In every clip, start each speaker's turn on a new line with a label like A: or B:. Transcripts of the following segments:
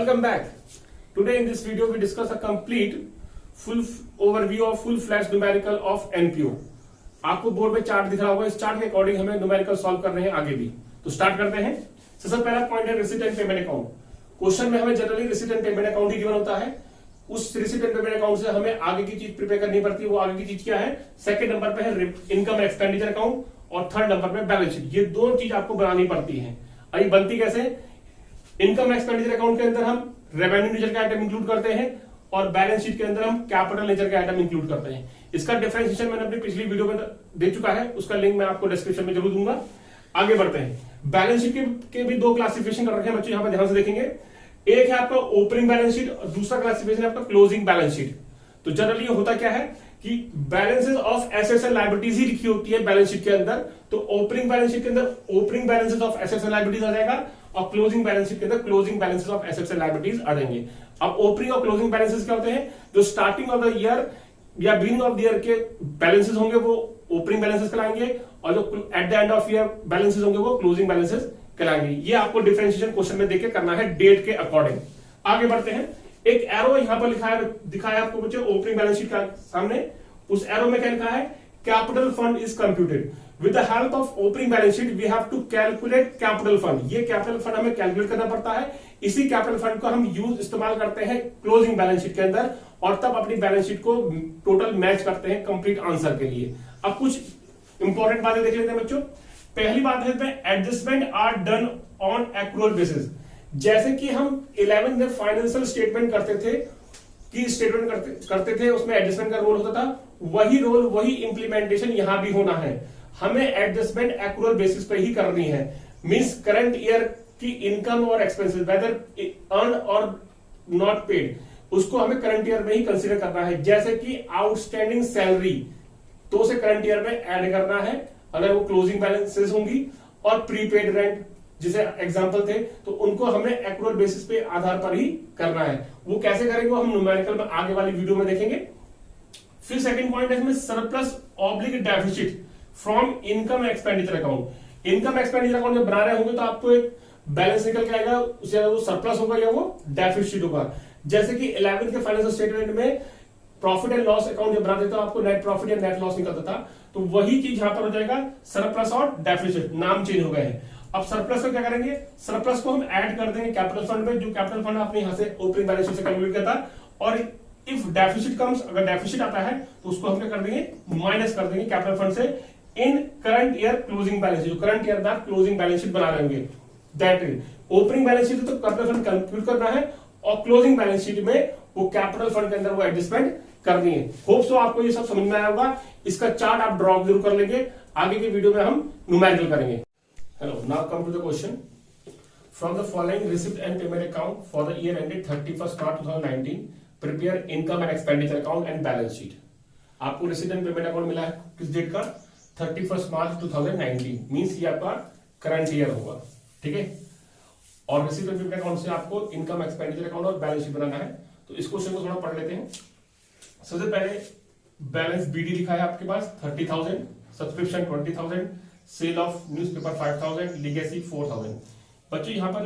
A: Welcome back. Today in this video we discuss a complete full overview of full-fledged numerical of NPO. आपको board में chart दिख रहा होगा, इस chart के अकॉर्डिंग हमें न्यूमेरिकल सॉल्व करने हैं आगे भी। तो स्टार्ट करते हैं। सबसे पहला पॉइंट है receipt and payment account. Question में हमें generally receipt and payment account he given होता है। उस रिसीट एंड पेमेंट अकाउंट से हमें आगे की चीज प्रिपेयर करनी पड़ती है। वो आगे की चीज क्या है? सेकंड नंबर पे है इनकम एक्सपेंडिचर अकाउंट और थर्ड नंबर पे बैलेंस शीट। ये दो चीज आपको बनानी पड़ती है। अभी बनती कैसे? इनकम एक्सपेंडिचर अकाउंट के अंदर हम रेवेन्यू नेचर का आइटम इंक्लूड करते हैं और बैलेंस शीट के अंदर हम कैपिटल नेचर के आइटम इंक्लूड करते हैं। इसका डिफरेंशिएशन मैंने अपनी पिछली वीडियो में दे चुका है, उसका लिंक मैं आपको डिस्क्रिप्शन में जरूर दूंगा। आगे बढ़ते हैं। बैलेंस शीट के भी दो क्लासिफिकेशन कर रखे हैं बच्चे, यहां पर ध्यान से देखेंगे। एक है आपका ओपनिंग बैलेंस शीट और दूसरा क्लासिफिकेशन है आपका क्लोजिंग बैलेंस शीट। तो जनरली होता क्या है कि balances of assets and liabilities ही लिखी होती है बैलेंस शीट के अंदर। तो ओपनिंग बैलेंस शीट के अंदर opening balances of assets and liabilities आ जाएगा और क्लोजिंग बैलेंस शीट के अंदर closing balances of assets and liabilities आ जाएंगे। अब ओपनिंग और क्लोजिंग बैलेंसेस क्या होते हैं? जो स्टार्टिंग ऑफ द ईयर या बिगिनिंग ऑफ द ईयर के बैलेंसेस होंगे वो ओपनिंग बैलेंसेस कहलाएंगे और जो at the end of year balances होंगे वो क्लोजिंग बैलेंसेस कहलाएंगे। ये आपको डिफरेंशिएशन क्वेश्चन में देके करना है डेट के अकॉर्डिंग। आगे बढ़ते हैं। एक एरो यहां पर लिखा है, दिखाया आपको बच्चों ओपनिंग बैलेंस शीट का सामने। उस एरो में क्या लिखा है? Capital fund is computed with the help of opening balance sheet we have to calculate capital fund. ये कैपिटल फंड हमें कैलकुलेट करना पड़ता है। इसी कैपिटल फंड को हम इस्तेमाल करते हैं क्लोजिंग बैलेंस शीट के अंदर और तब अपनी बैलेंस शीट को टोटल मैच करते हैं कंप्लीट आंसर के लिए। अब कुछ इंपॉर्टेंट बातें देख लेते हैं बच्चों। पहली बात है adjustment are done on accrual basis. जैसे कि हम 11th में फाइनेंशियल स्टेटमेंट करते थे कि स्टेटमेंट करते थे, उसमें एडजस्टमेंट का रोल होता था, वही रोल वही इंप्लीमेंटेशन यहां भी होना है। हमें एडजस्टमेंट एक्रूअल बेसिस पे ही करनी है। मींस करंट ईयर की इनकम और एक्सपेंसेस वेदर अर्न और नॉट पेड, उसको हमें करंट ईयर में ही कंसीडर करना है। जैसे कि आउटस्टैंडिंग सैलरी तो उसे करंट ईयर में ऐड करना है अगर वो क्लोजिंग बैलेंसेस होंगी, और प्रीपेड रेंट जिसे एग्जांपल थे तो उनको हमें एक्रूअल बेसिस पे आधार पर ही करना है। वो कैसे करेंगे वो हम न्यूमेरिकल में आगे वाली वीडियो में देखेंगे। फिर सेकंड पॉइंट है इसमें surplus oblique deficit from income expenditure account. Income expenditure account जब बना रहे होंगे तो आपको एक बैलेंस निकल के आएगा, उसे वो सरप्लस होगा या वो डेफिसिट होगा। जैसे कि 11th के फाइनेंशियल स्टेटमेंट में प्रॉफिट एंड लॉस अकाउंट जब बनाते थे तो आपको नेट प्रॉफिट या नेट लॉस निकलता था, तो वही चीज यहां पर हो जाएगा सरप्लस और डेफिसिट। नाम चेंज हो गए हैं। अब सरप्लस को क्या करेंगे? सरप्लस को हम ऐड कर देंगे कैपिटल फंड में, जो कैपिटल फंड आपने यहां से ओपनिंग बैलेंस शीट से कैलकुलेट किया था। और इफ डेफिसिट कम्स, अगर डेफिसिट आता है तो उसको हम क्या कर देंगे? माइनस कर देंगे कैपिटल फंड से in current year closing balance sheet. जो करंट ईयर में आप क्लोजिंग बैलेंस शीट बना रहे होंगे that is opening balance sheet तो कैपिटल फंड कंप्यूट करना है और क्लोजिंग बैलेंस शीट में वो कैपिटल फंड के अंदर वो एडजस्टमेंट करनी है। होप सो आपको ये सब समझ में आया होगा। इसका चार्ट आप ड्रॉ जरूर कर लेंगे, आगे के वीडियो में हम न्यूमेरिकल करेंगे। Hello, now come to the question. From the following receipt and payment account for the year ended 31st March 2019, prepare income and expenditure account and balance sheet. आपको receipt and payment account मिला है किस date का? 31st March 2019, means ये आपका current year होगा, ठीक है। और receipt and payment account से आपको income expenditure account और बैलेंस शीट बनाना है। तो इस क्वेश्चन को थोड़ा पढ़ लेते हैं। सबसे पहले बैलेंस बीडी लिखा है आपके पास 30,000, subscription 20,000, sale of newspaper 5,000, legacy 4,000। बच्चों यहां पर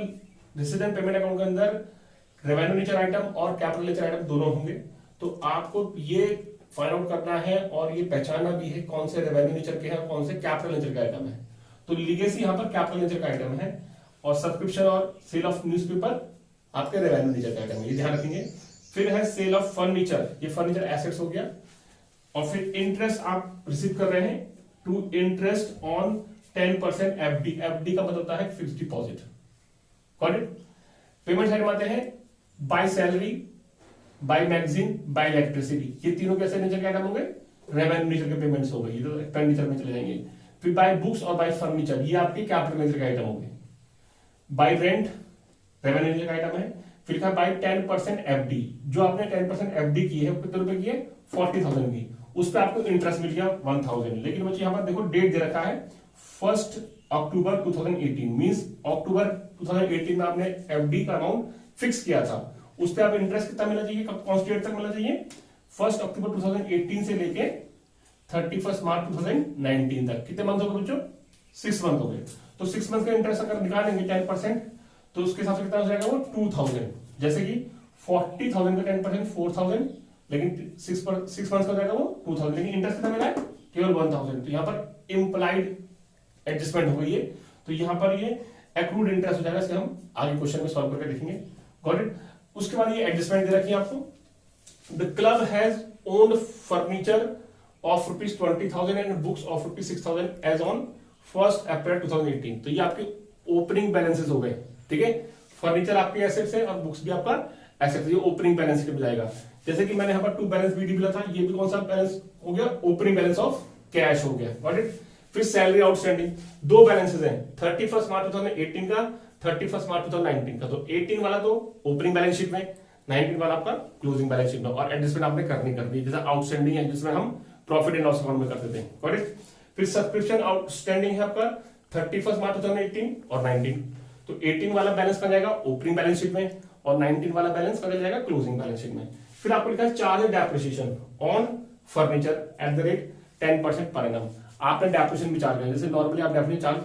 A: रिसीट एंड पेमेंट अकाउंट के अंदर रेवेन्यू नेचर आइटम और कैपिटल नेचर आइटम दोनों होंगे। तो आपको ये फाइंड आउट करना है और ये पहचानना भी है कौन से रेवेन्यू नेचर के हैं और कौन से कैपिटल नेचर का आइटम है। तो लीगेसी यहां पर कैपिटल नेचर का आइटम है और सब्सक्रिप्शन और सेल ऑफ न्यूज़पेपर आपके रेवेन्यू नेचर का आइटम है, ये ध्यान रखेंगे। फिर है सेल ऑफ फर्नीचर, ये फर्नीचर एसेट्स हो गया। और फिर इंटरेस्ट आप रिसीव कर रहे हैं to interest on 10% FD. FD का मतलब होता है fixed deposit. Got it? Payment side में आते हैं by salary, by magazine, by electricity. ये तीनों कैसे नेचर के आइटम होंगे? रेवेन्यू नेचर के पेमेंट्स हो गए, ये तो एक्सपेंडिचर में चले जाएंगे। फिर बाय बुक्स और बाय फर्नीचर, ये आपके कैपिटल नेचर के आइटम होंगे। बाय रेंट रेवेन्यू नेचर का आइटम है। फिर का बाय 10% एफडी, जो आपने 10% एफडी की है कितने रुपए की है? 40,000 की। उस पर आपको इंटरेस्ट मिल गया 1,000। लेकिन बच्चे यहां पर देखो डेट दे रखा है 1 अक्टूबर 2018, मींस अक्टूबर 2018 में आपने एफडी का अमाउंट फिक्स किया था। उस पर आप इंटरेस्ट कितना मिलना चाहिए? कौन सी डेट तक मिलना चाहिए? 1 अक्टूबर 2018 से लेके 31 मार्च 2019 तक। कितने मंथ हो गए बच्चों? 6 मंथ हो गए। तो 6 मंथ का इंटरेस्ट अगर निकालेंगे 10%, तो उसके हिसाब से कितना हो जाएगा? वो 2,000। जैसे कि 40,000 का 10%, 4,000, लेकिन 6 मंथ्स का जाएगा वो 2,000, लेकिन इंटरेस्ट कितना मिला है, केवल 1,000। तो यहाँ पर इम्प्लाइड एडजस्टमेंट हो गई है, तो यहाँ पर ये एक्रूड इंटरेस्ट हो जाएगा। इसे हम आगे क्वेश्चन में सॉल्व करके देखेंगे। Got it. उसके बाद ये एडजस्टमेंट दे रखी है आपको, the club has owned furniture of ₹20,000 and books of ₹6,000 as on 1 April 2018। तो ये आपके ओपनिंग बैलेंसेस हो गए, ठीक है। फर्नीचर आपके एसेट्स है और बुक्स भी आपका एसेट्स, ये ओपनिंग बैलेंस शीट में जाएगा। जैसे कि मैंने यहाँ पर 2 बैलेंस बीडी मिला था, ये भी कौन सा बैलेंस हो गया, ओपनिंग बैलेंस ऑफ कैश हो गया। Got it. फिर सैलरी आउटस्टैंडिंग, 2 बैलेंसेस हैं, 31 मार्च 2018 का, 31 मार्च 2019 का। तो 18 वाला तो ओपनिंग बैलेंस शीट में, 19 वाला आपका क्लोजिंग बैलेंस शीट में, और एडजस्टमेंट आपने करनी कर दी। जैसा आउटस्टैंडिंग है जिसमें हम प्रॉफिट एंड लॉस अकाउंट में करते थे। Got it. फिर सब्सक्रिप्शन आउटस्टैंडिंग है आपका 31 मार्च 2018 और 19। तो 18 वाला बैलेंस का जाएगा ओपनिंग बैलेंस शीट में, और 19 वाला बैलेंस का जाएगा क्लोजिंग बैलेंस शीट में। फिर आपको लिखा है charge and depreciation on furniture at the rate 10% per annum. आपने डेप्रिसिएशन भी चार्ज करना है, जैसे नॉर्मली आप depreciation charge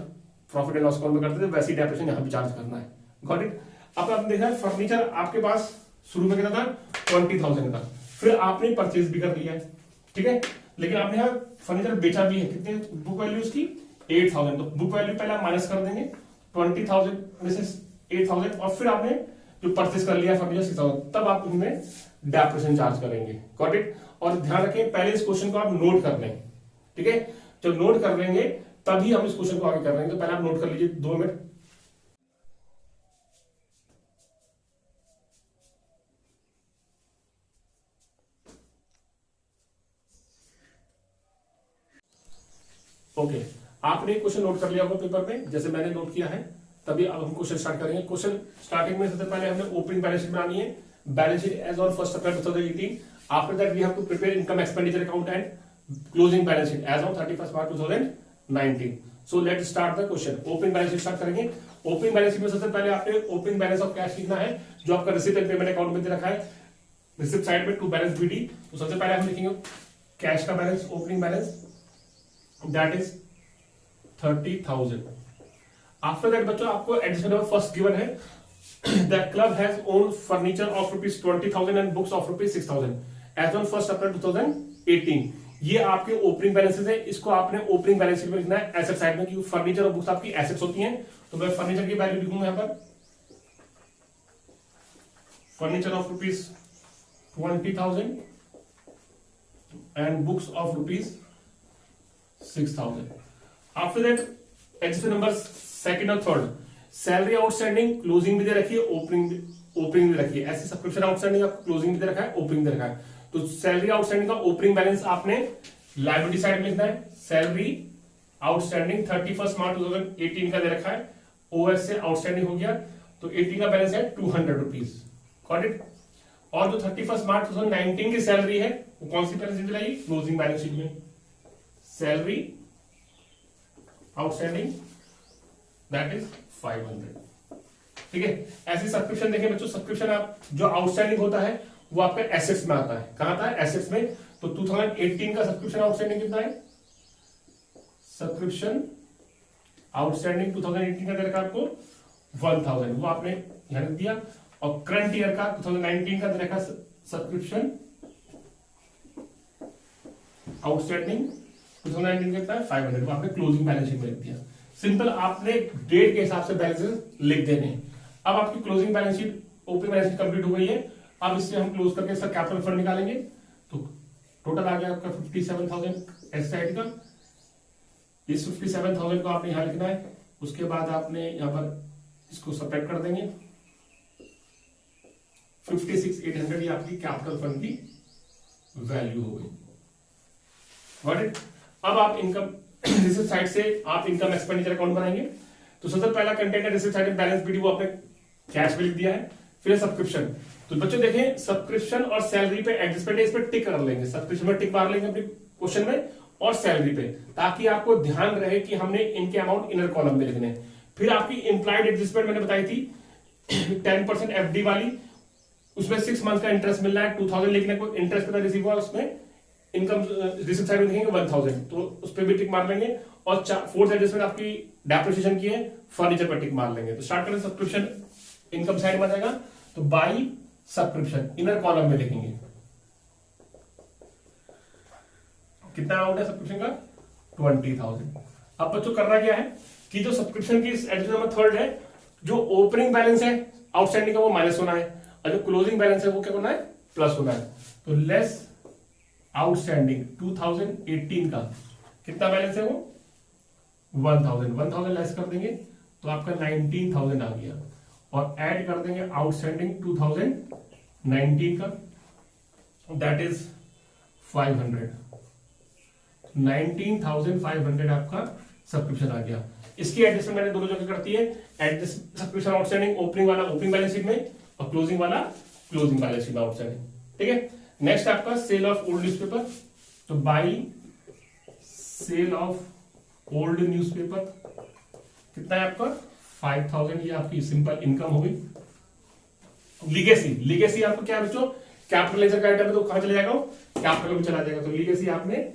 A: profit and loss account में करते थे, वैसे ही डेप्रिसिएशन यहाँ भी चार्ज करना है। Got it. अब आपने देखा है फर्नीचर आपके पास शुरू में कितना था, 20,000 का, फिर आपने परचेज भी कर लिया है, ठीक है। लेकिन आपने यहाँ फर्नीचर बेचा भी है, कितने बुक वैल्यू उसकी 8,000। तो बुक वैल्यू पहले आप माइनस कर देंगे 20,000 में से 8,000, और फिर आपने जो परचेज कर लिया फर्नीचर 6,000, तब आप उनमें डेप्रिसिएशन चार्ज करेंगे। Got it. और ध्यान रखें पहले इस क्वेश्चन को आप नोट कर लें, ठीक है। जब नोट कर लेंगे तभी हम इस क्वेश्चन को आगे कर लेंगे। तो पहले आप नोट कर लीजिए 2 मिनट। ओके, आपने क्वेश्चन नोट कर लिया होगा पेपर में, जैसे मैंने नोट किया है, तभी अब हम क्वेश्चन स्टार्ट करेंगे। क्वेश्चन स्टार्टिंग में सबसे पहले हमने ओपनिंग बैलेंस शीट बनानी है, balance sheet as on 1 April 2018। After that we have to prepare income expenditure account and closing balance sheet as on 31 March 2019। So let's start the question. Opening balance sheet start करेंगे। Opening balance sheet में सबसे पहले आपने opening balance of cash लिखना है, जो आपका receipt and payment account में दे रखा है। रिसीप्ट साइड में 2 बैलेंस बीडी। तो सबसे पहले हम लिखेंगे कैश का balance, opening balance, that is 30,000। After that बच्चों आपको एडिशनल फर्स्ट गिवन है, the club has own furniture of ₹20,000 and books of ₹6,000 as on 1 April 2018। ये आपके ओपनिंग बैलेंसेस है, इसको आपने ओपनिंग बैलेंस शीट में लिखना है एसेट साइड में, क्योंकि फर्नीचर और बुक्स आपकी एसेट्स होती हैं। तो मैं फर्नीचर की वैल्यू लिखूंगा यहां पर, furniture of ₹20,000 and books of ₹6,000। After that adjustment number second और थर्ड, सैलरी आउटस्टैंडिंग क्लोजिंग भी दे रखी है, ओपनिंग भी रखी है। ऐसे सब्सक्रिप्शन आउटस्टैंडिंग आपको क्लोजिंग भी दे रखा है, ओपनिंग दे रखा है। तो सैलरी आउटस्टैंडिंग का ओपनिंग बैलेंस आपने लायबिलिटी साइड में लिखना है। सैलरी आउटस्टैंडिंग 31 मार्च 2018 का दे रखा है, ओएस से आउटस्टैंडिंग हो गया, तो 18 का बैलेंस है ₹200। Got it. और जो 31 मार्च 2019 की सैलरी है वो कौन सी बैलेंस शीट में लाएगी, क्लोजिंग बैलेंस शीट में। सैलरी आउटस्टैंडिंग दैट इज 500, ठीक है। ऐसे सब्सक्रिप्शन देखें बच्चों, सब्सक्रिप्शन आप जो आउटस्टैंडिंग होता है वो आपके एसेट्स में आता है। कहां आता है, एसेट्स में। तो 2018 का सब्सक्रिप्शन आउटस्टैंडिंग कितना है, सब्सक्रिप्शन आउटस्टैंडिंग 2018 का दे रखा आपको 1,000, वो आपने यहां रख दिया। और करंट ईयर का 2019 का दे रखा सब्सक्रिप्शन आउटस्टैंडिंग 2019 कितना है 500, वो आपने क्लोजिंग बैलेंस शीट में लिख दिया। सिंपल, आपने डेट के हिसाब से बैलेंसेस लिख देने। अब आपकी closing balance sheet, opening balance sheet complete हो गई है। अब इससे हम क्लोज करके इसका कैपिटल फंड निकालेंगे। तो टोटल आ गया आपका 57,000 एस साइड का। इस 57,000 को आपने यहां लिखना है, उसके बाद आपने यहां पर इसको सब्ट्रैक्ट कर देंगे। 56,800 ये आपकी कैपिटल फंड की वैल्यू हो गई। Got it. अब आप इनकम रिसिप्ट साइड से आप इनकम एक्सपेंडिचर अकाउंट बनाएंगे। तो सबसे पहला कंटेंट है रिसिप्ट साइड बैलेंस बीडी, वो आपने कैश में लिख दिया है। फिर सब्सक्रिप्शन। तो बच्चों देखें, सब्सक्रिप्शन और सैलरी पे एडजस्टमेंट है, इस पर टिक कर लेंगे। सब्सक्रिप्शन में टिक मार लेंगे अपने क्वेश्चन में, और सैलरी पे, ताकि आपको ध्यान रहे कि हमने इनके अमाउंट इनर कॉलम में लिखने। फिर आपकी इंप्लाइड एडजस्टमेंट मैंने बताई थी 10% एफडी वाली, उसमें 6 मंथ का इंटरेस्ट मिल रहा है 2,000, लेकिन कोई इंटरेस्ट कितना रिसीव हुआ उसमें इनकम रिसिप्ट साइड में लिखेंगे 1,000, तो उस पर भी टिक मार लेंगे। और फोर्थ एडजस्टमेंट आपकी डेप्रिसिएशन की है, फर्नीचर पर टिक मार लेंगे। तो स्टार्ट करें, सब्सक्रिप्शन इनकम साइड में आ जाएगा। तो बाई सब्सक्रिप्शन इनर कॉलम में लिखेंगे। कितना अमाउंट है सब्सक्रिप्शन का? 20,000। अब बच्चों करना क्या है कि जो सब्सक्रिप्शन की एडिशन नंबर थर्ड है, जो ओपनिंग बैलेंस है आउटस्टैंडिंग का वो माइनस होना है, और जो क्लोजिंग बैलेंस है वो क्या होना है? प्लस होना है। तो लेस आउटस्टैंडिंग 2018 का कितना बैलेंस है वो? 1000 लेस कर देंगे तो आपका 19,000 आ गया, और ऐड कर देंगे आउटस्टैंडिंग 2019 का, दैट इज 500। 19,500 आपका सब्सक्रिप्शन आ गया। इसकी एडजस्टमेंट मैंने दोनों जगह करती है, एडजस्ट सब्सक्रिप्शन आउटस्टैंडिंग ओपनिंग वाला ओपनिंग बैलेंस शीट में, और क्लोजिंग वाला क्लोजिंग बैलेंस शीट में आउटस्टैंडिंग। ठीक है, नेक्स्ट आपका सेल ऑफ ओल्ड न्यूज़पेपर। तो by sale of old newspaper कितना है आपका? 5,000। ये आपकी सिंपल इनकम होगी। लीगेसी आपको क्या है बच्चों? कैपिटलाइजर का आइटम है तो कहां चले जाएगा? कैपिटल में चला जाएगा। तो लीगेसी आपने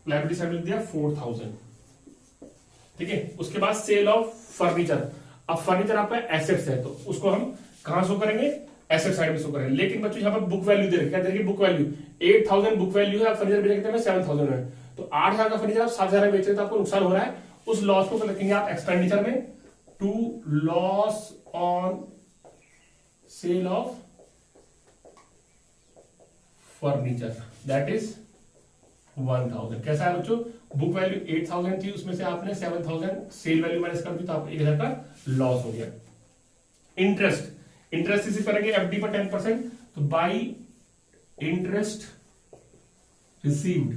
A: लाइबिलिटी साइड में दिया 4,000। ठीक है, उसके बाद सेल ऑफ फर्नीचर। अब फर्नीचर आपका एसेट्स है तो उसको हम कहां शो करेंगे? एसेट साइड में शो करेंगे। लेकिन बच्चों यहां पर बुक वैल्यू दे रखी है, क्या दे रखी है? बुक वैल्यू 8,000 बुक वैल्यू है। आप फर्नीचर बेच रहे हैं 7,000 है, तो 8,000 का फर्नीचर आप 7,000 में बेच रहे हैं तो आपको नुकसान हो रहा है। उस लॉस को रखेंगे आप एक्सपेंडिचर में, to loss on sale of furniture, that is 1,000। कैसा है बच्चों? बुक वैल्यू 8,000 थी, उसमें से आपने 7,000 सेल वैल्यू माइनस कर दी तो आपको 1,000 का लॉस हो गया। इंटरेस्ट इसी करेंगे एफडी पर 10%, तो बाई इंटरेस्ट रिसीव्ड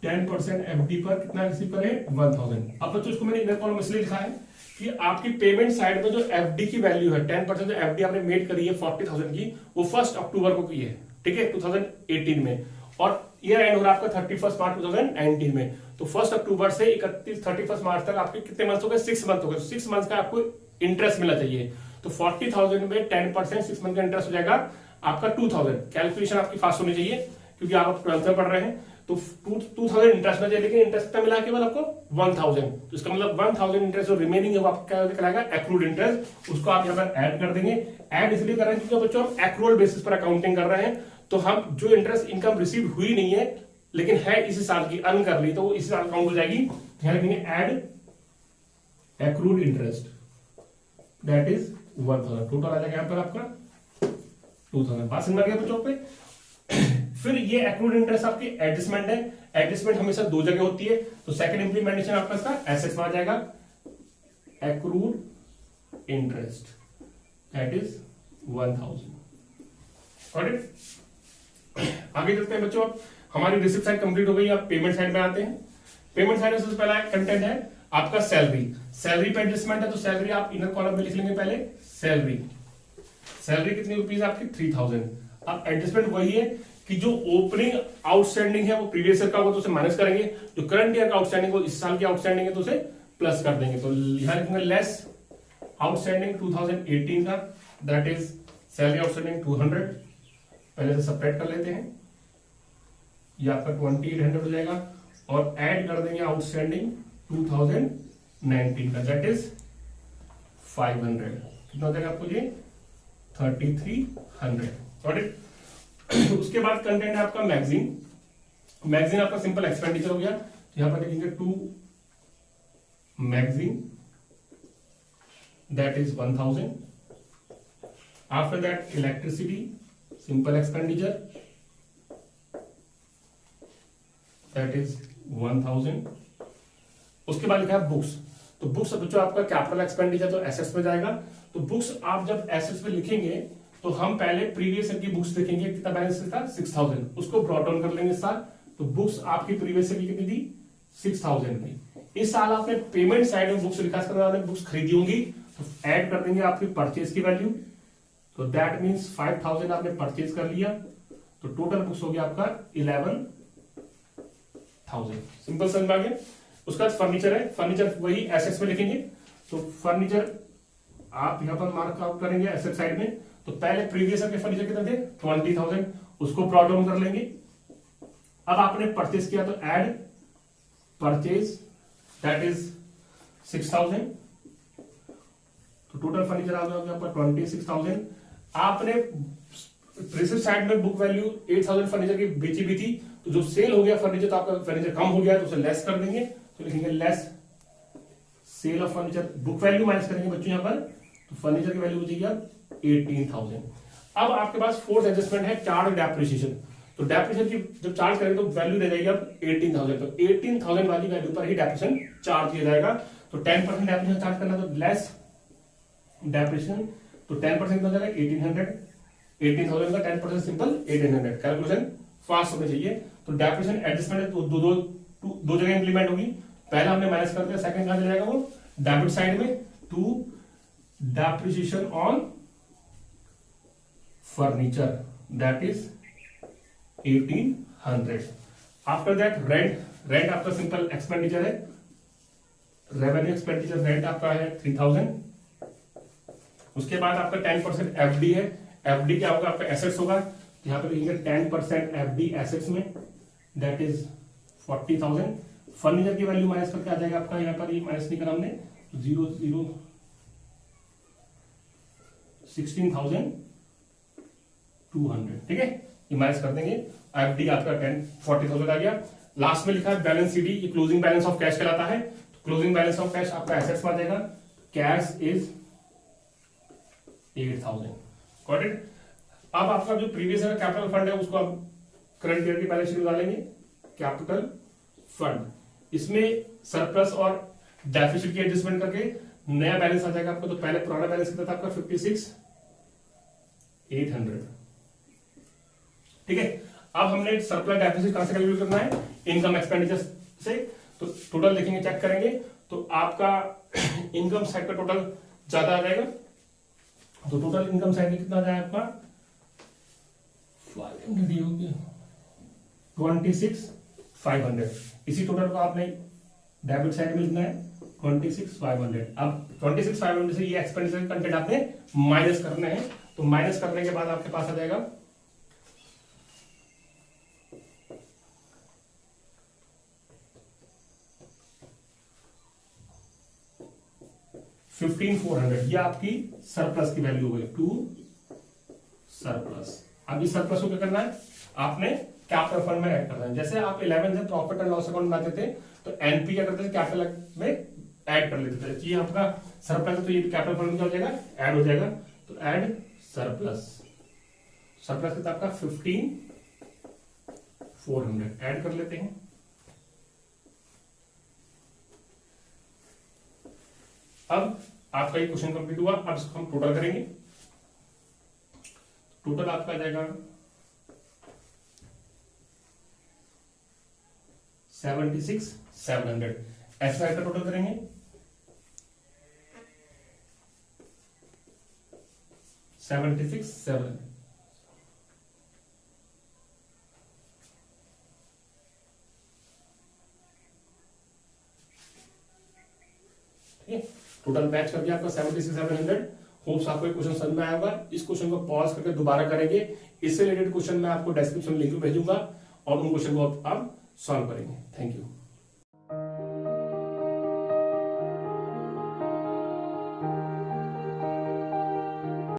A: 10% एफडी पर कितना रिसीव करें? 1,000। अब बच्चों इसको मैंने इनर कॉलम इसलिए लिखा है कि आपकी पेमेंट साइड में जो एफडी की वैल्यू है 10% जो एफडी आपने मेड करी है 40,000 की, वो 1 अक्टूबर को की है। ठीक है, 2018 में, और ईयर एंड हो रहा है आपका 31 मार्च 2019 में। तो 1 अक्टूबर से 31 मार्च तक आपके कितने मंथ हो गए? 6 मंथ हो गए। 6 मंथ का आपको इंटरेस्ट मिलना चाहिए। तो 40,000 में 10% 6 मंथ का इंटरेस्ट हो जाएगा आपका 2,000। कैलकुलेशन आपकी फास्ट होनी चाहिए क्योंकि आप 12th में पढ़ रहे हैं। तो 2,000 इंटरेस्ट में चाहिए, लेकिन इंटरेस्ट कितना मिला केवल आपको? 1,000। तो इसका मतलब 1,000 इंटरेस्ट जो रिमेनिंग है वो आपको क्या कहलाएगा? Accrued interest. उसको आप यहाँ पर ऐड कर देंगे। ऐड इसलिए कर रहे हैं क्योंकि बच्चों हम एक्रूअल बेसिस पर अकाउंटिंग कर रहे हैं, तो हम जो इंटरेस्ट इनकम रिसीव हुई नहीं है लेकिन है इसी साल की, अर्न कर ली, तो वो इसी साल काउंट हो जाएगी। यहाँ लिखेंगे add accrued interest, that is 1,000। Total आ जाएगा यहाँ पर आपका 2,000। बात समझ गया बच्चों पे? फिर ये एक्रूड इंटरेस्ट आपकी एडजस्टमेंट है। एडजस्टमेंट हमेशा 2 जगह होती है, तो सेकंड इंप्लीमेंटेशन आपका इसका एसेट्स में आ जाएगा, accrued interest that is 1,000। Got it? आगे चलते हैं बच्चों। हमारी रिसिप्ट साइड कंप्लीट हो गई, आप पेमेंट साइड में आते हैं। पेमेंट साइड में सबसे पहला कंटेंट है आपका सैलरी। सैलरी पे एडजस्टमेंट है, तो सैलरी आप इनर कॉलम में लिख लेंगे पहले। सैलरी कितनी रुपीज आपकी? 3,000। अब एडजस्टमेंट वही है कि जो ओपनिंग आउटस्टैंडिंग है वो प्रीवियस ईयर का होगा तो उसे माइनस करेंगे, जो करंट ईयर का आउटस्टैंडिंग वो इस साल की आउटस्टैंडिंग है तो उसे प्लस कर देंगे। तो यहां लिखेंगे लेस आउटस्टैंडिंग 2018 का, दैट इज सैलरी आउटस्टैंडिंग 200। पहले से सेपरेट कर लेते हैं, ये आपका 2800 हो जाएगा, और ऐड कर देंगे आउटस्टैंडिंग 2019 का, दैट इज 500। कितना हो जाएगा आपको ये? 3,300। Got it? उसके बाद कंटेंट है आपका मैगजीन। मैगजीन आपका सिंपल एक्सपेंडिचर हो गया, यहां पर लिखेंगे to magazine, that is 1,000। After that electricity, simple expenditure, that is 1,000। उसके बाद लिखा है बुक्स। तो बुक्स बच्चों आपका कैपिटल एक्सपेंडिचर तो एसेट्स में जाएगा। तो बुक्स आप जब एसेट्स में लिखेंगे तो हम पहले प्रीवियस ईयर की बुक्स देखेंगे, कितना बैलेंस था? 6,000। उसको ब्रॉट डाउन कर लेंगे इस साल। तो बुक्स आपकी प्रीवियस ईयर की कितनी थी? 6,000 की। इस साल आपने पेमेंट साइड में बुक्स लिखा, आपने बुक्स खरीदी होंगी, तो ऐड कर देंगे आपकी परचेज की वैल्यू। तो दैट मीन्स 5,000 आपने परचेज कर लिया, तो टोटल बुक्स हो गया आपका 11,000। सिंपल समझ में आ गया? उसका फर्नीचर है, फर्नीचर वही एसेट्स में लिखेंगे। तो फर्नीचर आप यहां पर मार्क आउट करेंगे एसेट साइड में। तो पहले प्रीवियस ईयर के फर्नीचर कितने थे? 20,000, उसको ब्रॉट डाउन कर लेंगे। अब आपने परचेज किया तो ऐड परचेज, दैट इज 6,000, तो टोटल फर्नीचर आ गया आपका 26,000। आपने रिसिप्ट साइड में बुक वैल्यू 8,000 फर्नीचर की बेची भी थी, तो जो सेल हो गया फर्नीचर, तो आपका फर्नीचर कम हो गया तो उसे लेस कर देंगे, तो लिखेंगे less sale of furniture, book value minus करेंगे बच्चों यहाँ पर, तो फर्नीचर की वैल्यू हो जाएगी अब 18,000। अब आपके पास फोर्थ एडजस्टमेंट है चार्ज डेप्रिसिएशन, तो डेप्रिसिएशन की जब चार्ज करेंगे तो वैल्यू रह जाएगी अब 18,000, तो 18,000 वाली वैल्यू पर ही डेप्रिसिएशन चार्ज किया जाएगा, तो 10% डेप्रिसिएशन चार्ज करना, तो लेस डेप्रिसिएशन, तो 10% हो जाएगा 1800, 18,000 का 10% सिंपल 1800, कैलकुलेशन फास्ट होनी चाहिए। तो डेप्रिसिएशन एडजस्टमेंट दो जगह इंप्लीमेंट होगी, पहला हमने माइनस कर दिया, सेकंड कहां जाएगा वो डेबिट साइड में, to depreciation on furniture that is 1800। After that rent आपका सिंपल एक्सपेंडिचर है, रेवेन्यू एक्सपेंडिचर रेंट आपका है 3,000। उसके बाद आपका 10% एफडी है, एफडी क्या होगा आपका एसेट्स होगा, यहां पर लिखेंगे 10% एफडी एसेट्स में दैट इज 40,000। फर्नीचर की वैल्यू माइनस करके आ जाएगा आपका, यहां पर ये माइनस नहीं करा हमने, 16,200, ठीक है, ये माइनस कर देंगे, एफडी आपका 40,000 आ गया। लास्ट में लिखा है बैलेंस सीडी, ये क्लोजिंग बैलेंस ऑफ कैश कहलाता है, तो क्लोजिंग बैलेंस ऑफ कैश आपका एसेट्स में आ जाएगा, कैश इज 8,000, गॉट इट। अब आपका जो प्रीवियस ईयर कैपिटल फंड है उसको आप करंट ईयर की बैलेंस शीट में डालेंगे, कैपिटल फंड, इसमें सरप्लस और डेफिसिट की एडजस्टमेंट करके नया बैलेंस आ जाएगा आपको। तो पहले पुराना बैलेंस कितना था आपका 56,800, ठीक है। अब हमने सरप्लस डेफिसिट कहां से कैलकुलेट करना है, इनकम एक्सपेंडिचर से, तो टोटल देखेंगे, चेक करेंगे, तो आपका इनकम साइड का टोटल ज्यादा आ जाएगा, तो टोटल इनकम साइड में कितना आ जाएगा आपका 26,500। इसी टोटल को आपने डेबिट साइड में लिखना है 26,500। अब 26,500 से ये एक्सपेंडिचर कंटेंट आपने माइनस करने हैं, तो माइनस करने के बाद आपके पास आ जाएगा 15,400, ये आपकी सरप्लस की वैल्यू हो गई, टू सरप्लस। अब इस सरप्लस को क्या करना है, आपने कैपिटल फंड में ऐड करना है। जैसे आप 11 से प्रॉफिट एंड लॉस अकाउंट बनाते थे, तो एनपी क्या करते थे, कैपिटल में ऐड कर लेते थे। ये आपका सरप्लस है, तो ये कैपिटल फंड में क्या हो जाएगा, ऐड हो जाएगा, तो ऐड सरप्लस। सरप्लस कितना आपका 15,400 ऐड कर लेते हैं। अब आपका ये क्वेश्चन कंप्लीट हुआ, अब इसको हम टोटल करेंगे। टोटल आपका आ जाएगा 76,700। ऐसा का टोटल करेंगे 76,700। ठीक है, टोटल मैच कर दिया आपका 76,700। होप्स आपको ये क्वेश्चन समझ में आया होगा। इस क्वेश्चन को पॉज करके दोबारा करेंगे, इससे रिलेटेड क्वेश्चन मैं आपको डिस्क्रिप्शन लिंक में भेजूंगा और उन क्वेश्चन को आप सॉल्व करेंगे। Thank you.